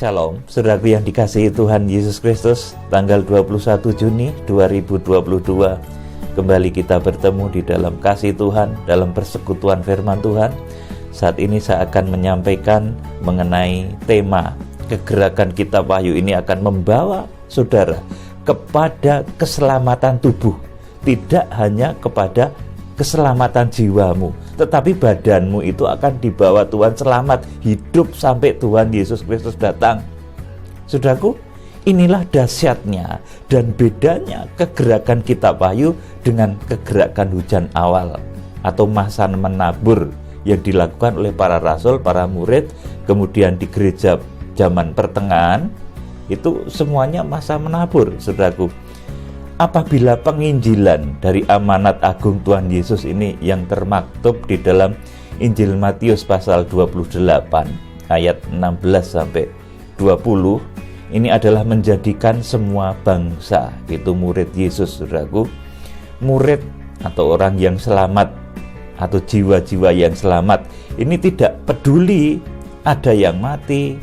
Shalom, saudaraku yang dikasihi Tuhan Yesus Kristus. Tanggal 21 Juni 2022 kembali kita bertemu di dalam kasih Tuhan, dalam persekutuan firman Tuhan. Saat ini saya akan menyampaikan mengenai tema kegerakan kitab Wahyu ini akan membawa saudara kepada keselamatan tubuh, tidak hanya kepada keselamatan jiwamu, tetapi badanmu itu akan dibawa Tuhan selamat hidup sampai Tuhan Yesus Kristus datang. Saudaraku, inilah dahsyatnya dan bedanya kegerakan kitab Wahyu dengan kegerakan hujan awal atau masa menabur yang dilakukan oleh para rasul, para murid, kemudian di gereja zaman pertengahan. Itu semuanya masa menabur, saudaraku. Apabila penginjilan dari amanat agung Tuhan Yesus ini yang termaktub di dalam Injil Matius pasal 28 ayat 16 sampai 20, ini adalah menjadikan semua bangsa itu murid Yesus, saudaraku. Murid atau orang yang selamat atau jiwa-jiwa yang selamat ini tidak peduli ada yang mati,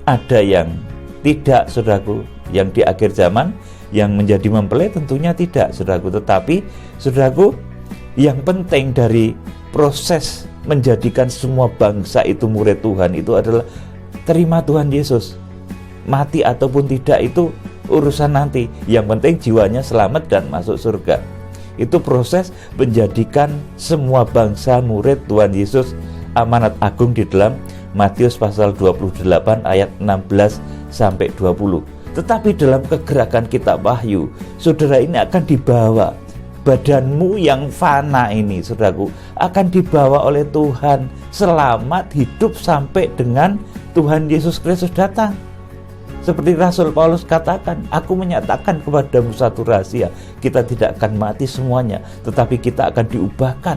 ada yang tidak, saudaraku. Yang di akhir zaman yang menjadi mempelai tentunya tidak, saudaraku. Tetapi saudaraku, yang penting dari proses menjadikan semua bangsa itu murid Tuhan itu adalah terima Tuhan Yesus. Mati ataupun tidak itu urusan nanti, yang penting jiwanya selamat dan masuk surga. Itu proses menjadikan semua bangsa murid Tuhan Yesus, amanat agung di dalam Matius pasal 28 ayat 16 sampai 20. Tetapi dalam kegerakan kitab Wahyu, saudara, ini akan dibawa, badanmu yang fana ini, saudaraku, akan dibawa oleh Tuhan selamat hidup sampai dengan Tuhan Yesus Kristus datang. Seperti Rasul Paulus katakan, aku menyatakan kepadamu satu rahasia, kita tidak akan mati semuanya, tetapi kita akan diubahkan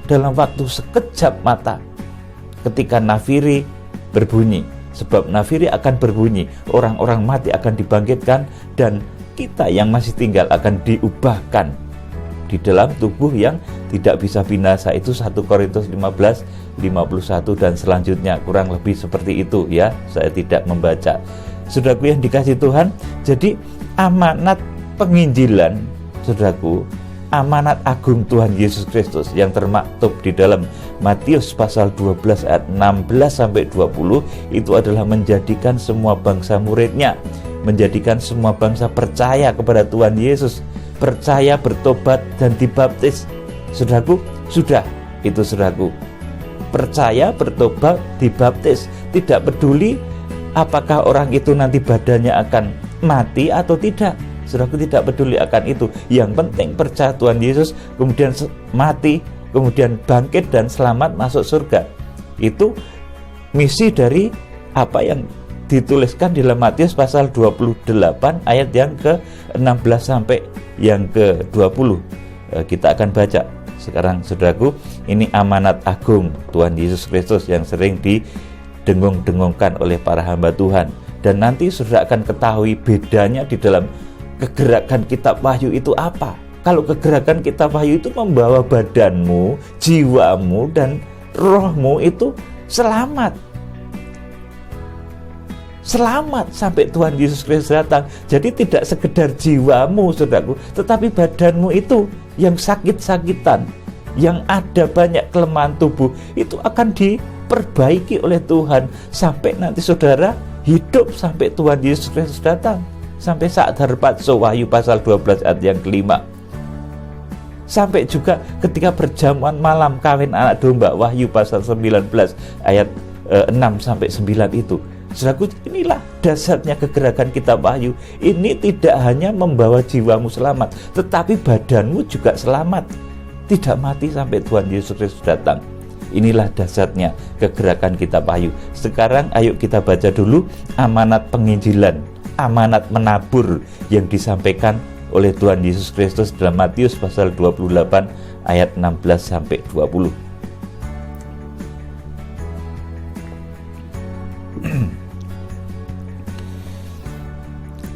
dalam waktu sekejap mata ketika nafiri berbunyi. Sebab nafiri akan berbunyi, orang-orang mati akan dibangkitkan, dan kita yang masih tinggal akan diubahkan di dalam tubuh yang tidak bisa binasa. Itu 1 Korintus 15, 51 dan selanjutnya, kurang lebih seperti itu ya. Saya tidak membaca. Saudaraku yang dikasihi Tuhan, jadi amanat penginjilan, saudaraku, amanat agung Tuhan Yesus Kristus yang termaktub di dalam Matius pasal 12 ayat 16 sampai 20 itu adalah menjadikan semua bangsa muridnya, menjadikan semua bangsa percaya kepada Tuhan Yesus, percaya, bertobat dan dibaptis. Saudaraku, sudah itu, saudaraku. Percaya, bertobat, dibaptis. Tidak peduli apakah orang itu nanti badannya akan mati atau tidak. Saudaraku, tidak peduli akan itu. Yang penting percaya Tuhan Yesus, kemudian mati, kemudian bangkit dan selamat masuk surga. Itu misi dari apa yang dituliskan di dalam Matius pasal 28 ayat yang ke-16 sampai yang ke-20. Kita akan baca sekarang, saudaraku. Ini amanat agung Tuhan Yesus Kristus yang sering didengung-dengungkan oleh para hamba Tuhan. Dan nanti saudara akan ketahui bedanya di dalam kegerakan kitab Wahyu itu apa. Kalau kegerakan kitab Wahyu itu membawa badanmu, jiwamu, dan rohmu itu selamat. Selamat sampai Tuhan Yesus Kristus datang. Jadi tidak sekedar jiwamu, saudaraku, tetapi badanmu itu yang sakit-sakitan, yang ada banyak kelemahan tubuh, itu akan diperbaiki oleh Tuhan sampai nanti saudara hidup sampai Tuhan Yesus Kristus datang. Sampai saat harpazo, Wahyu pasal 12 ayat yang kelima. Sampai juga ketika perjamuan malam kawin anak domba, Wahyu pasal 19 ayat 6 sampai 9 itu. Saudaraku, inilah dasarnya kegerakan kitab Wahyu. Ini tidak hanya membawa jiwamu selamat, tetapi badanmu juga selamat, tidak mati sampai Tuhan Yesus Kristus datang. Inilah dasarnya kegerakan kitab Wahyu. Sekarang ayo kita baca dulu amanat penginjilan, amanat menabur yang disampaikan oleh Tuhan Yesus Kristus dalam Matius pasal 28 ayat 16 sampai 20.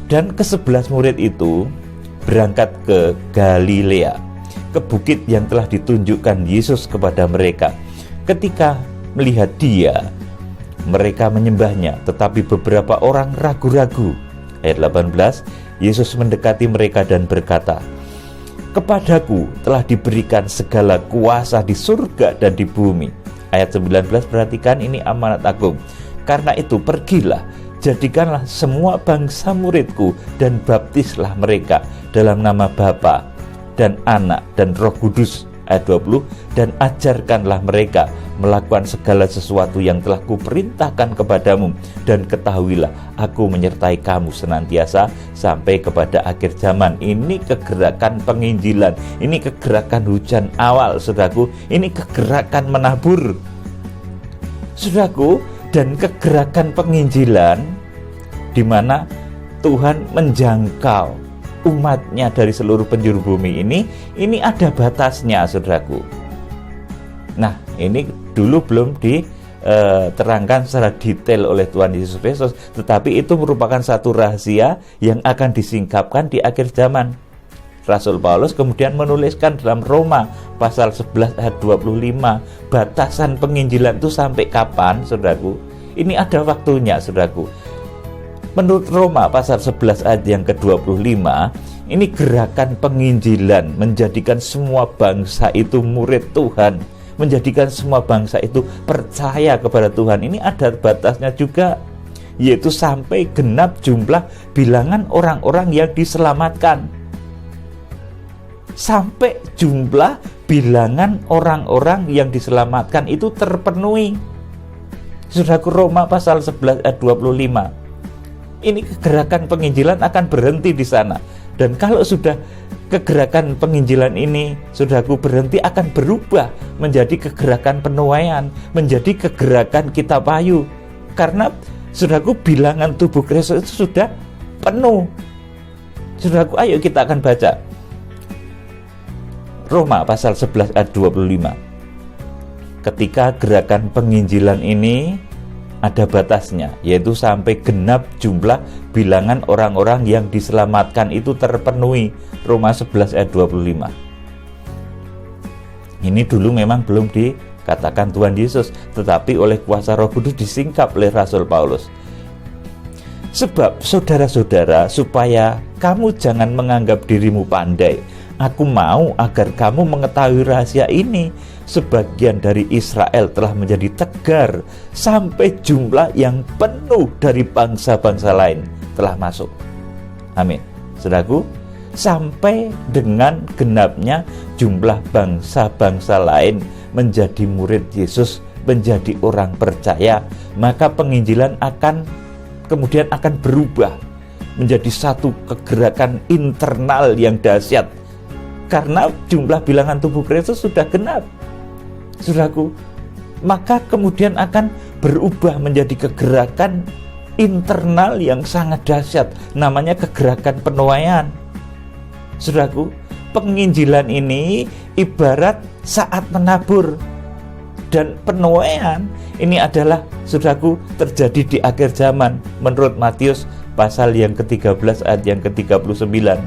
Dan ke-11 murid itu berangkat ke Galilea, ke bukit yang telah ditunjukkan Yesus kepada mereka. Ketika melihat dia, mereka menyembahnya, tetapi beberapa orang ragu-ragu. Ayat 18, Yesus mendekati mereka dan berkata, "Kepadaku telah diberikan segala kuasa di surga dan di bumi." Ayat 19, perhatikan, ini amanat agung. "Karena itu pergilah, jadikanlah semua bangsa muridku dan baptislah mereka dalam nama Bapa dan Anak dan Roh Kudus." Ayat 20, "Dan ajarkanlah mereka melakukan segala sesuatu yang telah kuperintahkan kepadamu, dan ketahuilah aku menyertai kamu senantiasa sampai kepada akhir zaman." Ini kegerakan penginjilan, ini kegerakan hujan awal, saudaraku, ini kegerakan menabur, saudaraku, dan kegerakan penginjilan di mana Tuhan menjangkau umatnya dari seluruh penjuru bumi ini ada batasnya, saudaraku. Nah, ini dulu belum diterangkan secara detail oleh Tuhan Yesus Kristus, tetapi itu merupakan satu rahasia yang akan disingkapkan di akhir zaman. Rasul Paulus kemudian menuliskan dalam Roma pasal 11 ayat 25, batasan penginjilan itu sampai kapan, saudaraku? Ini ada waktunya, saudaraku. Menurut Roma pasal 11 ayat yang ke-25, ini gerakan penginjilan menjadikan semua bangsa itu murid Tuhan, menjadikan semua bangsa itu percaya kepada Tuhan. Ini ada batasnya juga, yaitu sampai genap jumlah bilangan orang-orang yang diselamatkan. Sampai jumlah bilangan orang-orang yang diselamatkan itu terpenuhi. Saudaraku, Roma pasal 11 ayat 25. Ini kegerakan penginjilan akan berhenti di sana. Dan kalau sudah kegerakan penginjilan ini, saudaraku, berhenti, akan berubah menjadi kegerakan penuaian, menjadi kegerakan kitab Wahyu. Karena, saudaraku, bilangan tubuh Kristus itu sudah penuh. Saudaraku, ayo kita akan baca Roma pasal 11 ayat 25. Ketika gerakan penginjilan ini ada batasnya, yaitu sampai genap jumlah bilangan orang-orang yang diselamatkan itu terpenuhi. Roma 11 ayat 25. Ini dulu memang belum dikatakan Tuhan Yesus, tetapi oleh kuasa Roh Kudus disingkap oleh Rasul Paulus. "Sebab saudara-saudara, supaya kamu jangan menganggap dirimu pandai, aku mau agar kamu mengetahui rahasia ini. Sebagian dari Israel telah menjadi tegar, sampai jumlah yang penuh dari bangsa-bangsa lain telah masuk." Amin. Saudaraku, sampai dengan genapnya jumlah bangsa-bangsa lain menjadi murid Yesus, menjadi orang percaya, maka penginjilan kemudian akan berubah menjadi satu kegerakan internal yang dahsyat, karena jumlah bilangan tubuh Kristus sudah genap, saudaraku. Maka kemudian akan berubah menjadi kegerakan internal yang sangat dahsyat, namanya kegerakan penuaian. Saudaraku, penginjilan ini ibarat saat menabur, dan penuaian ini adalah, saudaraku, terjadi di akhir zaman menurut Matius pasal yang ke-13 ayat yang ke-39.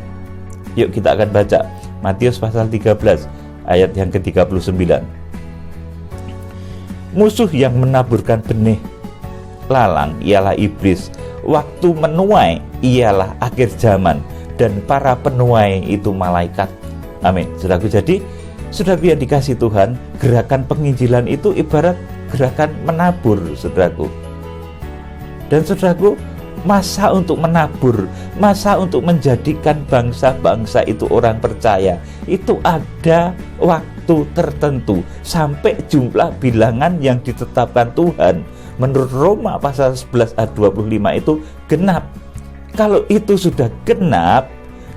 Yuk kita akan baca Matius pasal 13 ayat yang ke-39. "Musuh yang menaburkan benih lalang ialah iblis. Waktu menuai ialah akhir zaman, dan para penuai itu malaikat." Amin. Saudaraku, jadi saudaraku yang dikasih Tuhan, gerakan penginjilan itu ibarat gerakan menabur, saudaraku. Dan saudaraku, masa untuk menabur, masa untuk menjadikan bangsa-bangsa itu orang percaya, itu ada waktu tertentu sampai jumlah bilangan yang ditetapkan Tuhan menurut Roma pasal 11 ayat 25 itu genap. Kalau itu sudah genap,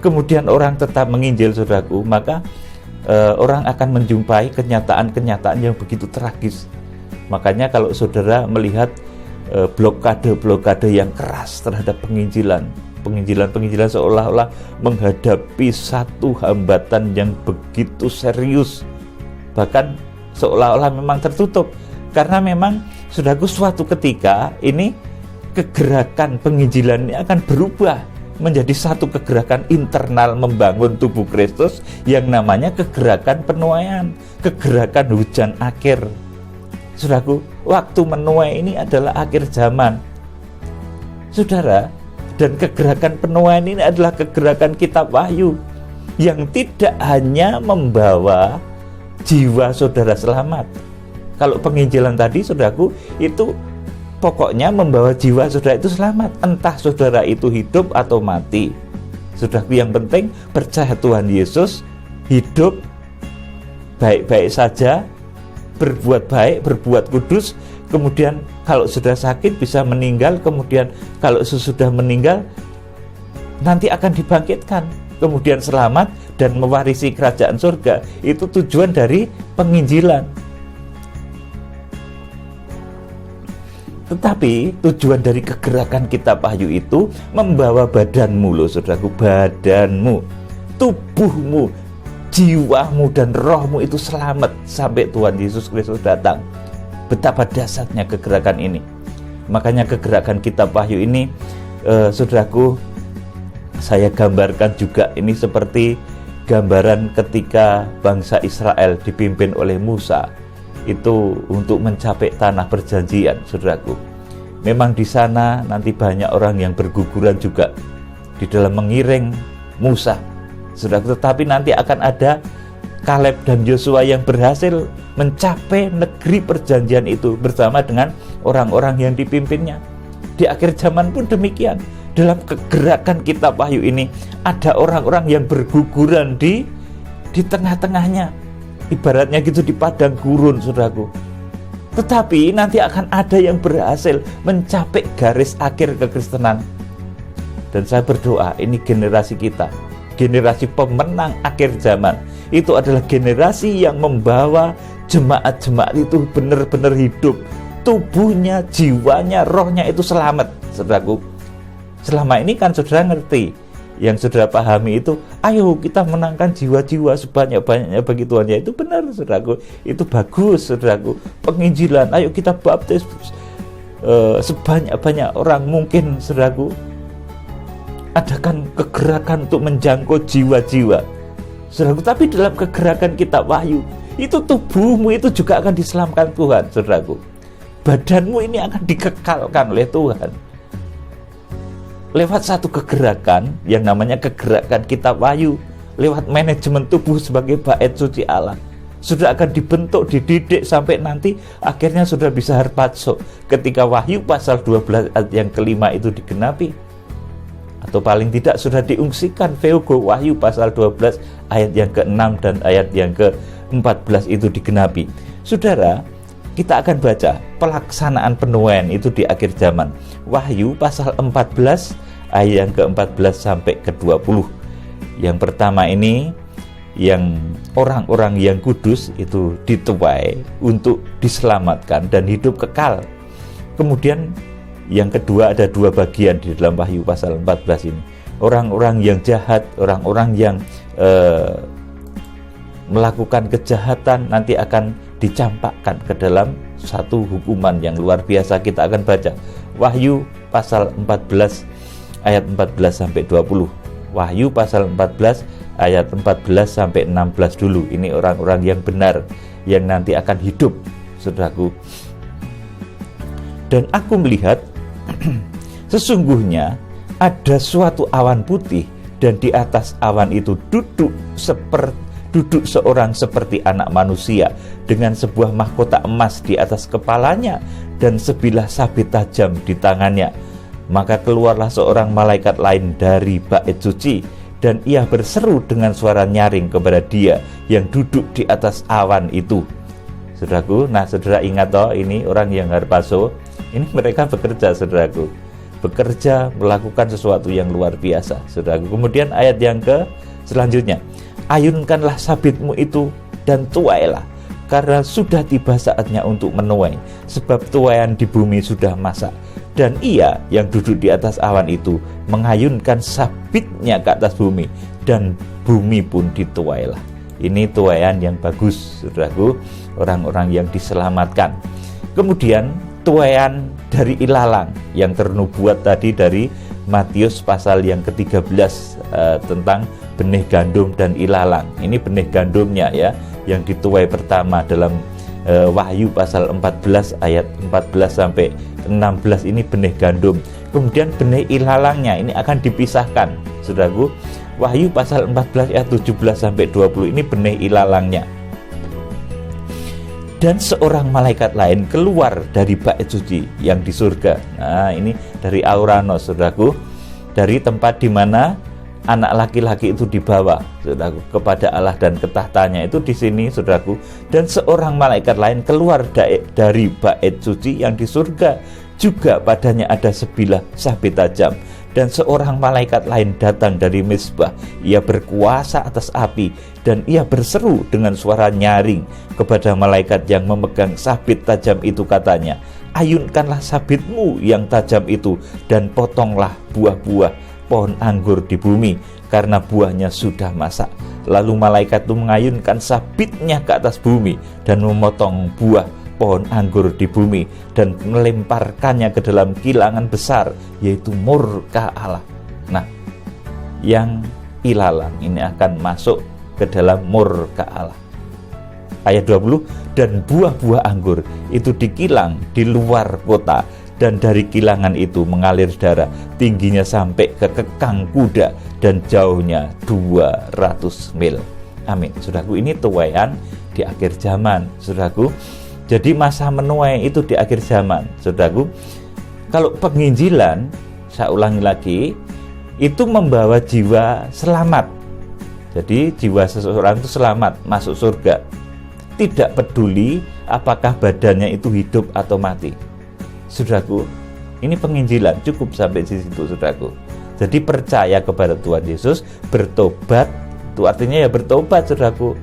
kemudian orang tetap menginjil, saudaraku, maka orang akan menjumpai kenyataan-kenyataan yang begitu tragis. Makanya kalau saudara melihat blokade-blokade yang keras terhadap penginjilan seolah-olah menghadapi satu hambatan yang begitu serius, bahkan seolah-olah memang tertutup, karena memang, saudaraku, suatu ketika ini kegerakan penginjilan ini akan berubah menjadi satu kegerakan internal membangun tubuh Kristus yang namanya kegerakan penuaian, kegerakan hujan akhir. Saudaraku, waktu menuai ini adalah akhir zaman, saudara. Dan kegerakan penuaian ini adalah kegerakan kitab Wahyu yang tidak hanya membawa jiwa saudara selamat. Kalau penginjilan tadi, saudaraku, itu pokoknya membawa jiwa saudara itu selamat, entah saudara itu hidup atau mati. Saudaraku, yang penting percaya Tuhan Yesus, hidup baik-baik saja, berbuat baik, berbuat kudus, kemudian kalau sudah sakit bisa meninggal, kemudian kalau sesudah meninggal nanti akan dibangkitkan, kemudian selamat dan mewarisi kerajaan surga. Itu tujuan dari penginjilan. Tetapi tujuan dari kegerakan kitab Wahyu itu membawa badanmu loh saudaraku, badanmu, tubuhmu, jiwamu dan rohmu itu selamat sampai Tuhan Yesus Kristus datang. Betapa dahsyatnya kegerakan ini. Makanya kegerakan kitab Wahyu ini, saudaraku, saya gambarkan juga ini seperti gambaran ketika bangsa Israel dipimpin oleh Musa itu untuk mencapai tanah perjanjian, saudaraku. Memang di sana nanti banyak orang yang berguguran juga di dalam mengiring Musa, saudaraku. Tetapi nanti akan ada Kaleb dan Yosua yang berhasil mencapai negeri perjanjian itu bersama dengan orang-orang yang dipimpinnya. Di akhir zaman pun demikian. Dalam kegerakan kitab Wahyu ini ada orang-orang yang berguguran di tengah-tengahnya. Ibaratnya gitu di padang gurun, saudaraku. Tetapi nanti akan ada yang berhasil mencapai garis akhir kekristenan. Dan saya berdoa ini generasi kita, generasi pemenang akhir zaman. Itu adalah generasi yang membawa jemaat-jemaat itu benar-benar hidup. Tubuhnya, jiwanya, rohnya itu selamat, saudaraku. Selama ini kan saudara ngerti, yang saudara pahami itu, ayo kita menangkan jiwa-jiwa sebanyak-banyaknya bagi Tuhan. Ya itu benar, saudaraku. Itu bagus, saudaraku. Penginjilan, ayo kita baptis sebanyak-banyak orang mungkin, saudaraku. Adakan kegerakan untuk menjangkau jiwa-jiwa, saudaraku. Tapi dalam kegerakan kitab Wahyu itu tubuhmu itu juga akan diselamatkan Tuhan, saudaraku. Badanmu ini akan dikekalkan oleh Tuhan lewat satu kegerakan yang namanya kegerakan kitab Wahyu, lewat manajemen tubuh sebagai bait suci Allah. Sudah akan dibentuk, dididik sampai nanti akhirnya sudah bisa harpazo ketika Wahyu pasal 12 ayat yang kelima itu digenapi, atau paling tidak sudah diungsikan Theogo Wahyu pasal 12 ayat yang ke-6 dan ayat yang ke-14 itu digenapi. Saudara, kita akan baca pelaksanaan penuaian itu di akhir zaman. Wahyu pasal 14 ayat yang ke-14 sampai ke-20. Yang pertama ini, yang orang-orang yang kudus itu dituai untuk diselamatkan dan hidup kekal. Kemudian yang kedua ada dua bagian di dalam Wahyu pasal 14 ini. Orang-orang yang jahat, orang-orang yang melakukan kejahatan nanti akan dicampakkan ke dalam satu hukuman yang luar biasa. Kita akan baca Wahyu pasal 14 ayat 14 sampai 20. Wahyu pasal 14 ayat 14 sampai 16 dulu. Ini orang-orang yang benar yang nanti akan hidup, saudaraku. Dan aku melihat sesungguhnya ada suatu awan putih, dan di atas awan itu duduk seorang seperti anak manusia dengan sebuah mahkota emas di atas kepalanya dan sebilah sabit tajam di tangannya. Maka keluarlah seorang malaikat lain dari bait suci, dan ia berseru dengan suara nyaring kepada dia yang duduk di atas awan itu. Saudaraku, nah saudara ingat toh, ini orang yang harpazo, ini mereka bekerja, saudaraku. Bekerja melakukan sesuatu yang luar biasa, saudaraku. Kemudian ayat yang selanjutnya, ayunkanlah sabitmu itu dan tuailah, karena sudah tiba saatnya untuk menuai, sebab tuaian di bumi sudah masak. Dan ia yang duduk di atas awan itu mengayunkan sabitnya ke atas bumi, dan bumi pun dituailah. Ini tuaian yang bagus, saudaraku, orang-orang yang diselamatkan. Kemudian tuaian dari ilalang yang ternubuat tadi dari Matius pasal yang ke-13 tentang benih gandum dan ilalang. Ini benih gandumnya ya, yang dituai pertama dalam Wahyu pasal 14 ayat 14 sampai 16 ini benih gandum. Kemudian benih ilalangnya ini akan dipisahkan, saudaraku. Wahyu pasal 14 ayat 17 sampai 20 ini benih ilalangnya. Dan seorang malaikat lain keluar dari bait suci yang di surga. Nah, ini dari Auranos, saudaraku, dari tempat di mana anak laki-laki itu dibawa, saudaraku, kepada Allah dan ketahtanya itu di sini, saudaraku. Dan seorang malaikat lain keluar dari bait suci yang di surga, juga padanya ada sebilah sabit tajam. Dan seorang malaikat lain datang dari Mezbah. Ia berkuasa atas api, dan ia berseru dengan suara nyaring kepada malaikat yang memegang sabit tajam itu, katanya, ayunkanlah sabitmu yang tajam itu, dan potonglah buah-buah pohon anggur di bumi, karena buahnya sudah masak. Lalu malaikat itu mengayunkan sabitnya ke atas bumi, dan memotong buah pohon anggur di bumi, dan melemparkannya ke dalam kilangan besar, yaitu murka Allah. Nah, yang ilalang ini akan masuk ke dalam murka Allah. Ayat 20, dan buah-buah anggur itu dikilang di luar kota, dan dari kilangan itu mengalir darah, tingginya sampai ke kekang kuda, dan jauhnya 200 mil. Amin. Saudaraku, ini tuaian di akhir zaman, saudaraku. Jadi masa menuai itu di akhir zaman, saudaraku. Kalau penginjilan, saya ulangi lagi, itu membawa jiwa selamat. Jadi jiwa seseorang itu selamat masuk surga, tidak peduli apakah badannya itu hidup atau mati. Saudaraku, ini penginjilan, cukup sampai di situ, saudaraku. Jadi percaya kepada Tuhan Yesus, bertobat, itu artinya ya bertobat, saudaraku.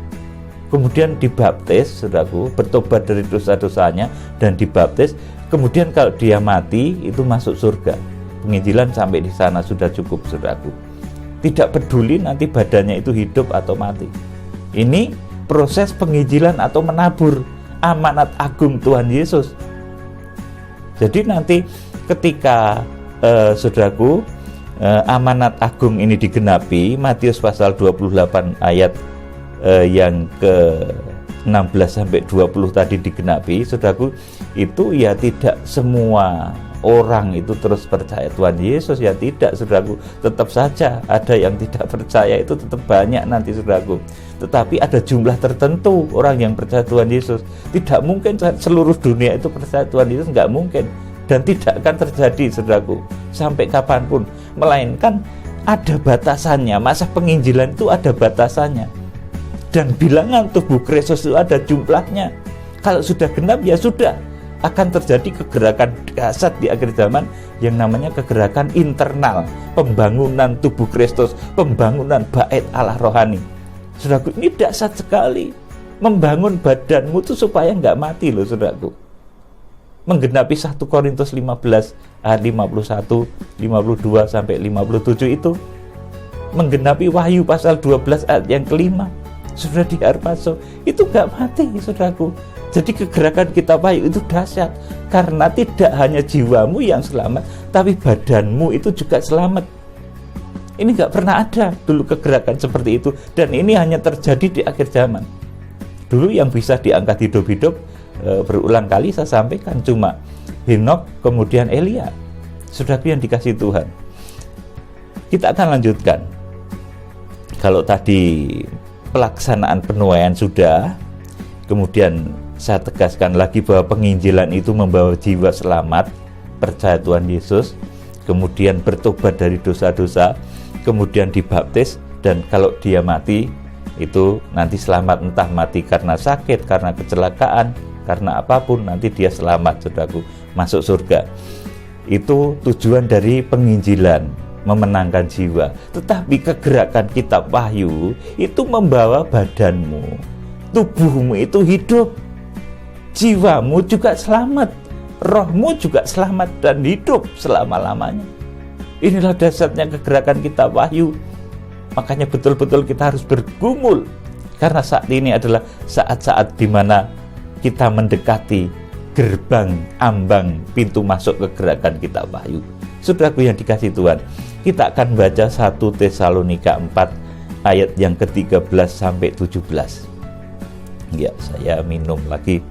Kemudian dibaptis, saudaraku, bertobat dari dosa-dosanya dan dibaptis. Kemudian kalau dia mati, itu masuk surga. Penginjilan sampai di sana sudah cukup, saudaraku. Tidak peduli nanti badannya itu hidup atau mati. Ini proses penginjilan atau menabur amanat agung Tuhan Yesus. Jadi nanti ketika saudaraku, amanat agung ini digenapi, Matius pasal 28 ayat yang ke-16 sampai 20 tadi digenapi, saudaraku, itu ya tidak semua orang itu terus percaya Tuhan Yesus, ya tidak, saudaraku. Tetap saja ada yang tidak percaya, itu tetap banyak nanti, saudaraku. Tetapi ada jumlah tertentu orang yang percaya Tuhan Yesus. Tidak mungkin seluruh dunia itu percaya Tuhan Yesus, nggak mungkin. Dan tidak akan terjadi, saudaraku, sampai kapanpun. Melainkan ada batasannya. Masa penginjilan itu ada batasannya. Dan bilangan tubuh Kristus itu ada jumlahnya. Kalau sudah genap, ya sudah. Akan terjadi kegerakan dahsyat di akhir zaman yang namanya kegerakan internal, pembangunan tubuh Kristus, pembangunan bait Allah rohani. Saudaraku, ini dahsyat sekali. Membangun badanmu itu supaya nggak mati loh, saudaraku. Menggenapi 1 Korintus 15 ayat 51, 52 sampai 57 itu. Menggenapi Wahyu pasal 12 ayat yang kelima. Sudah diharpaso, itu gak mati, saudaraku. Jadi kegerakan kita Wahyu itu dahsyat, karena tidak hanya jiwamu yang selamat, tapi badanmu itu juga selamat. Ini gak pernah ada dulu kegerakan seperti itu, dan ini hanya terjadi di akhir zaman. Dulu yang bisa diangkat hidup-hidup, berulang kali saya sampaikan, cuma Henokh, kemudian Elia. Saudaraku yang dikasihi Tuhan, kita akan lanjutkan. Kalau tadi pelaksanaan penuaian sudah, kemudian saya tegaskan lagi bahwa penginjilan itu membawa jiwa selamat, percaya Tuhan Yesus, kemudian bertobat dari dosa-dosa, kemudian dibaptis, dan kalau dia mati, itu nanti selamat, entah mati karena sakit, karena kecelakaan, karena apapun, nanti dia selamat, saudaraku, masuk surga. Itu tujuan dari penginjilan, memenangkan jiwa. Tetapi kegerakan kitab Wahyu itu membawa badanmu, tubuhmu itu hidup, jiwamu juga selamat, rohmu juga selamat dan hidup selama-lamanya. Inilah dasarnya kegerakan kitab Wahyu. Makanya betul-betul kita harus bergumul, karena saat ini adalah saat-saat di mana kita mendekati gerbang ambang pintu masuk kegerakan kitab Wahyu. Saudaraku yang dikasihi Tuhan, kita akan baca 1 Tesalonika 4 ayat yang ke-13 sampai 17. Ya, saya minum lagi.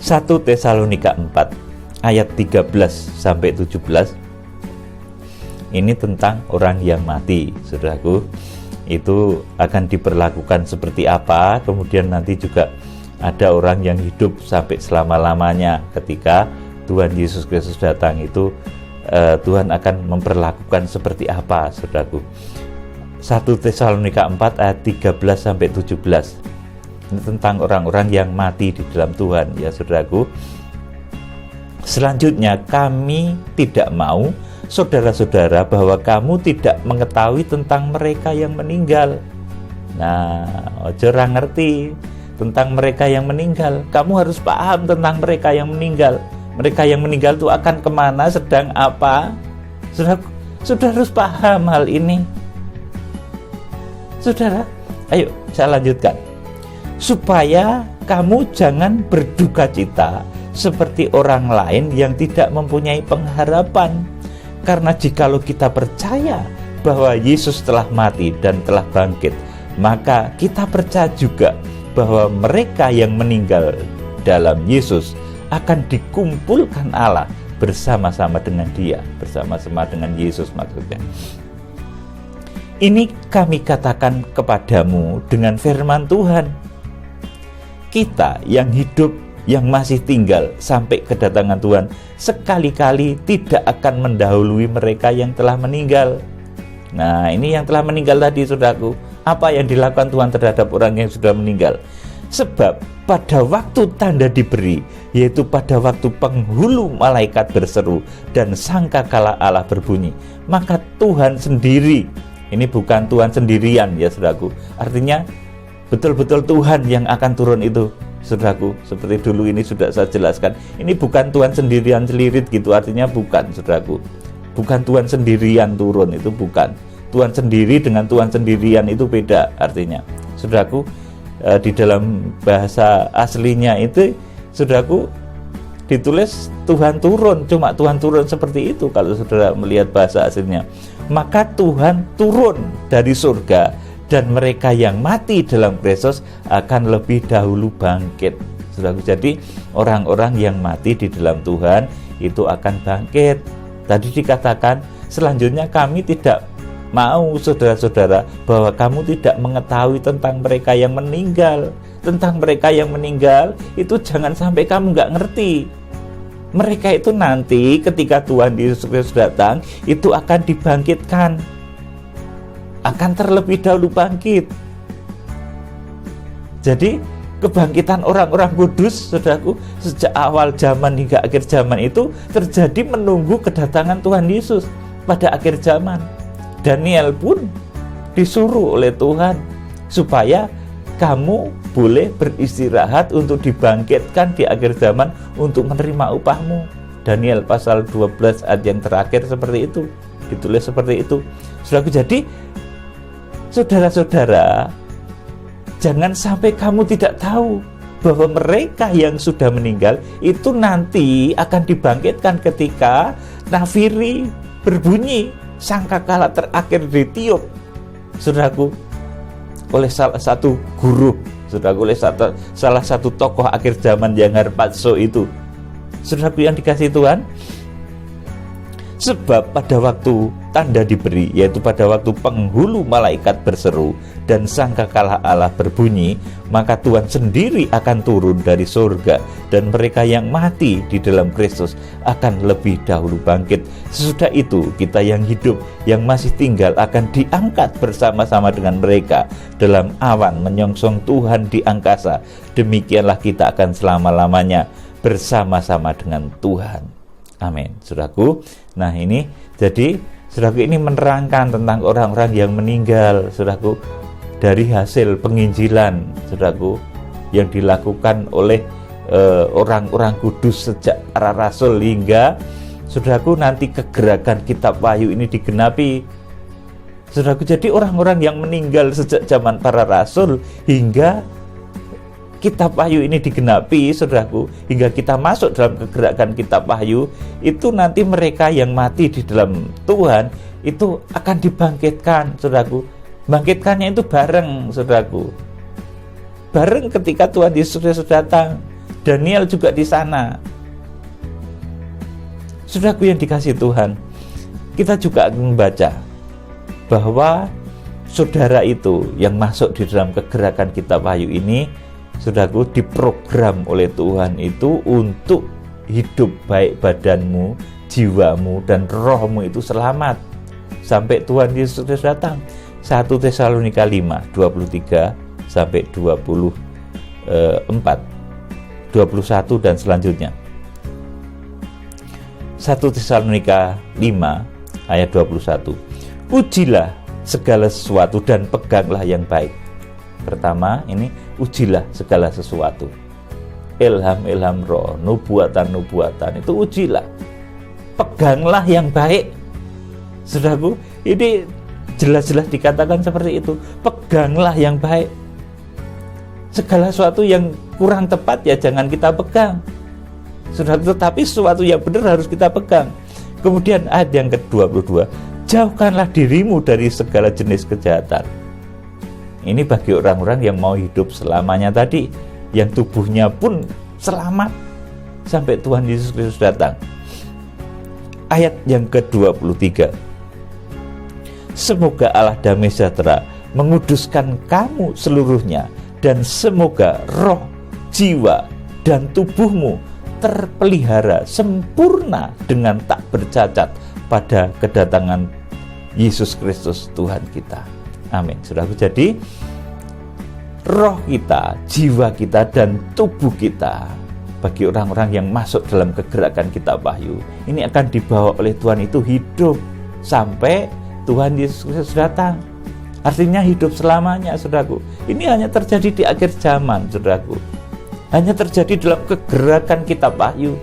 1 Tesalonika 4 ayat 13 sampai 17. Ini tentang orang yang mati, saudaraku. Itu akan diperlakukan seperti apa, kemudian nanti juga ada orang yang hidup sampai selama-lamanya. Ketika Tuhan Yesus Kristus datang itu Tuhan akan memperlakukan seperti apa, saudaraku. 1 Tesalonika 4 ayat 13 sampai 17. Ini tentang orang-orang yang mati di dalam Tuhan, ya saudaraku. Selanjutnya, kami tidak mau, saudara-saudara, bahwa kamu tidak mengetahui tentang mereka yang meninggal. Nah, ojo ora ngerti tentang mereka yang meninggal. Kamu harus paham tentang mereka yang meninggal. Mereka yang meninggal itu akan kemana, sedang apa. Saudara harus paham hal ini. Saudara, ayo saya lanjutkan. Supaya kamu jangan berduka cita seperti orang lain yang tidak mempunyai pengharapan. Karena jikalau kita percaya bahwa Yesus telah mati dan telah bangkit, maka kita percaya juga bahwa mereka yang meninggal dalam Yesus akan dikumpulkan Allah bersama-sama dengan Dia, bersama-sama dengan Yesus maksudnya. Ini kami katakan kepadamu dengan firman Tuhan. Kita yang hidup, yang masih tinggal sampai kedatangan Tuhan, sekali-kali tidak akan mendahului mereka yang telah meninggal. Nah, ini yang telah meninggal tadi, saudaraku. Apa yang dilakukan Tuhan terhadap orang yang sudah meninggal? Sebab pada waktu tanda diberi, yaitu pada waktu penghulu malaikat berseru dan sangkakala Allah berbunyi, maka Tuhan sendiri, ini bukan Tuhan sendirian ya saudaraku, artinya betul-betul Tuhan yang akan turun itu, saudaraku. Seperti dulu ini sudah saya jelaskan, ini bukan Tuhan sendirian selirit gitu, artinya bukan, saudaraku. Bukan Tuhan sendirian turun, itu bukan. Tuhan sendiri dengan Tuhan sendirian itu beda artinya, saudaraku. Di dalam bahasa aslinya itu, saudaraku, ditulis Tuhan turun, cuma Tuhan turun seperti itu kalau saudara melihat bahasa aslinya. Maka Tuhan turun dari surga dan mereka yang mati dalam Kristus akan lebih dahulu bangkit. Saudaraku, jadi orang-orang yang mati di dalam Tuhan itu akan bangkit. Tadi dikatakan, selanjutnya kami tidak mau, saudara-saudara, bahwa kamu tidak mengetahui tentang mereka yang meninggal. Tentang mereka yang meninggal itu jangan sampai kamu nggak ngerti. Mereka itu nanti ketika Tuhan Yesus Kristus datang itu akan dibangkitkan, akan terlebih dahulu bangkit. Jadi kebangkitan orang-orang kudus, saudaraku, sejak awal zaman hingga akhir zaman itu terjadi menunggu kedatangan Tuhan Yesus pada akhir zaman. Daniel pun disuruh oleh Tuhan supaya kamu boleh beristirahat untuk dibangkitkan di akhir zaman untuk menerima upahmu. Daniel pasal 12 ayat yang terakhir seperti itu, ditulis seperti itu. Saudaraku, jadi saudara-saudara, jangan sampai kamu tidak tahu bahwa mereka yang sudah meninggal itu nanti akan dibangkitkan ketika nafiri berbunyi, sangkakala terakhir ditiup, saudaraku, oleh salah satu guru, saudaraku, oleh salah satu tokoh akhir zaman yang harpazo itu, saudaraku yang dikasihi Tuhan. Sebab pada waktu tanda diberi, yaitu pada waktu penghulu malaikat berseru dan sangkakala Allah berbunyi, maka Tuhan sendiri akan turun dari surga dan mereka yang mati di dalam Kristus akan lebih dahulu bangkit. Sesudah itu kita yang hidup, yang masih tinggal akan diangkat bersama-sama dengan mereka dalam awan menyongsong Tuhan di angkasa. Demikianlah kita akan selama-lamanya bersama-sama dengan Tuhan. Amin, saudaraku. Nah ini, jadi saudaraku, ini menerangkan tentang orang-orang yang meninggal, saudaraku, dari hasil penginjilan, saudaraku, yang dilakukan oleh orang-orang kudus sejak para rasul hingga, saudaraku, nanti kegerakan kitab Wahyu ini digenapi, saudaraku. Jadi orang-orang yang meninggal sejak zaman para rasul hingga kitab Wahyu ini digenapi, saudaraku, hingga kita masuk dalam kegerakan kitab Wahyu, itu nanti mereka yang mati di dalam Tuhan itu akan dibangkitkan, saudaraku. Bangkitkannya itu bareng, saudaraku, bareng ketika Tuhan Yesus datang. Daniel juga di sana. Saudaraku yang dikasihi Tuhan, kita juga akan membaca bahwa saudara itu yang masuk di dalam kegerakan Kitab Wahyu ini, saudaraku, diprogram oleh Tuhan itu untuk hidup baik badanmu, jiwamu, dan rohmu itu selamat sampai Tuhan Yesus Kristus datang. 1 Tesalonika 5, 23 sampai 24, 21 dan selanjutnya. 1 Tesalonika 5 ayat 21. Ujilah segala sesuatu dan peganglah yang baik. Pertama, ini ujilah segala sesuatu. Ilham roh, nubuatan itu ujilah. Peganglah yang baik. Saudaraku, ini jelas-jelas dikatakan seperti itu. Peganglah yang baik. Segala sesuatu yang kurang tepat ya jangan kita pegang. Saudara, tetapi sesuatu yang benar harus kita pegang. Kemudian ayat yang ke-22, jauhkanlah dirimu dari segala jenis kejahatan. Ini bagi orang-orang yang mau hidup selamanya tadi, yang tubuhnya pun selamat sampai Tuhan Yesus Kristus datang. Ayat yang ke-23, semoga Allah damai sejahtera menguduskan kamu seluruhnya, dan semoga roh, jiwa, dan tubuhmu terpelihara sempurna dengan tak bercacat pada kedatangan Yesus Kristus Tuhan kita. Amin. Saudaraku, jadi roh kita, jiwa kita, dan tubuh kita bagi orang-orang yang masuk dalam kegerakan Kitab Wahyu ini akan dibawa oleh Tuhan itu hidup sampai Tuhan Yesus Kristus datang. Artinya hidup selamanya, saudaraku. Ini hanya terjadi di akhir zaman, saudaraku. Hanya terjadi dalam kegerakan Kitab Wahyu.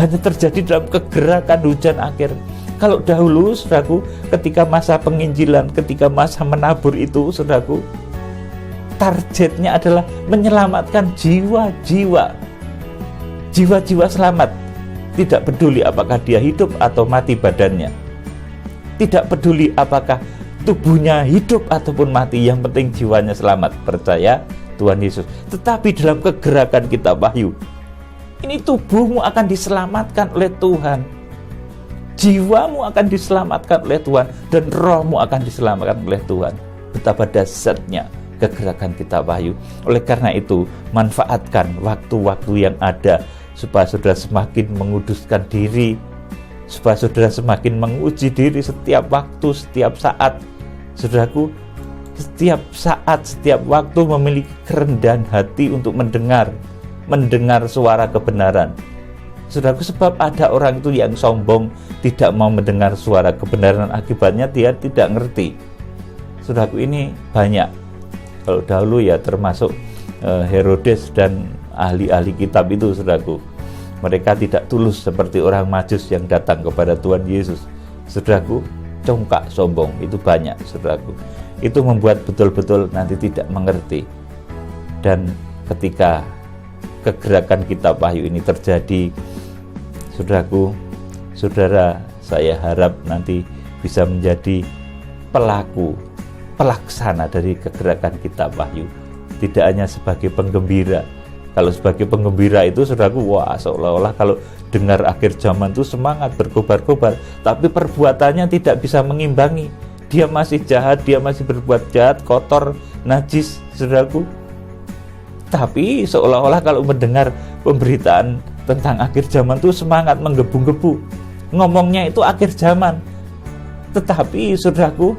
Hanya terjadi dalam kegerakan hujan akhir. Kalau dahulu, saudaraku, ketika masa penginjilan, ketika masa menabur itu, saudaraku, targetnya adalah menyelamatkan jiwa-jiwa. Jiwa-jiwa selamat. Tidak peduli apakah dia hidup atau mati badannya. Tidak peduli apakah tubuhnya hidup ataupun mati, yang penting jiwanya selamat. Percaya Tuhan Yesus. Tetapi dalam kegerakan Kitab Wahyu, ini tubuhmu akan diselamatkan oleh Tuhan, jiwamu akan diselamatkan oleh Tuhan, dan rohmu akan diselamatkan oleh Tuhan. Betapa dahsyatnya kegerakan Kitab Wahyu. Oleh karena itu, manfaatkan waktu-waktu yang ada supaya saudara semakin menguduskan diri, supaya saudara semakin menguji diri setiap waktu, setiap saat. Saudaraku, setiap saat, setiap waktu memiliki kerendahan hati untuk mendengar suara kebenaran. Saudaraku, sebab ada orang itu yang sombong, tidak mau mendengar suara kebenaran, akibatnya dia tidak ngerti. Saudaraku, ini banyak. Kalau dahulu ya termasuk Herodes dan ahli-ahli kitab itu, saudaraku. Mereka tidak tulus seperti orang Majus yang datang kepada Tuhan Yesus. Saudaraku, congkak, sombong, itu banyak, saudaraku. Itu membuat betul-betul nanti tidak mengerti. Dan ketika kegerakan Kitab Wahyu ini terjadi, saudaraku, saudara, saya harap nanti bisa menjadi pelaksana dari kegerakan Kitab Wahyu. Tidak hanya sebagai penggembira. Kalau sebagai penggembira itu, saudaraku, wah, seolah-olah kalau dengar akhir zaman itu semangat, berkobar-kobar, tapi perbuatannya tidak bisa mengimbangi. Dia masih jahat, dia masih berbuat jahat, kotor, najis, saudaraku. Tapi seolah-olah kalau mendengar pemberitaan tentang akhir zaman itu semangat, menggebu-gebu. Ngomongnya itu akhir zaman. Tetapi, saudaraku,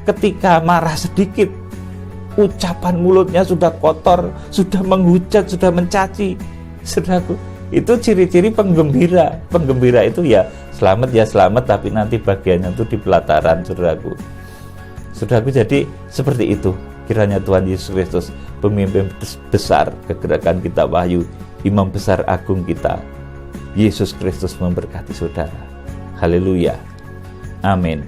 ketika marah sedikit, ucapan mulutnya sudah kotor, sudah menghujat, sudah mencaci. Saudaraku, itu ciri-ciri penggembira. Penggembira itu ya selamat, tapi nanti bagiannya itu di pelataran, saudaraku. Saudaraku, jadi seperti itu kiranya Tuhan Yesus Kristus, pemimpin besar kegerakan Kitab Wahyu, imam besar agung kita, Yesus Kristus, memberkati saudara. Haleluya. Amin.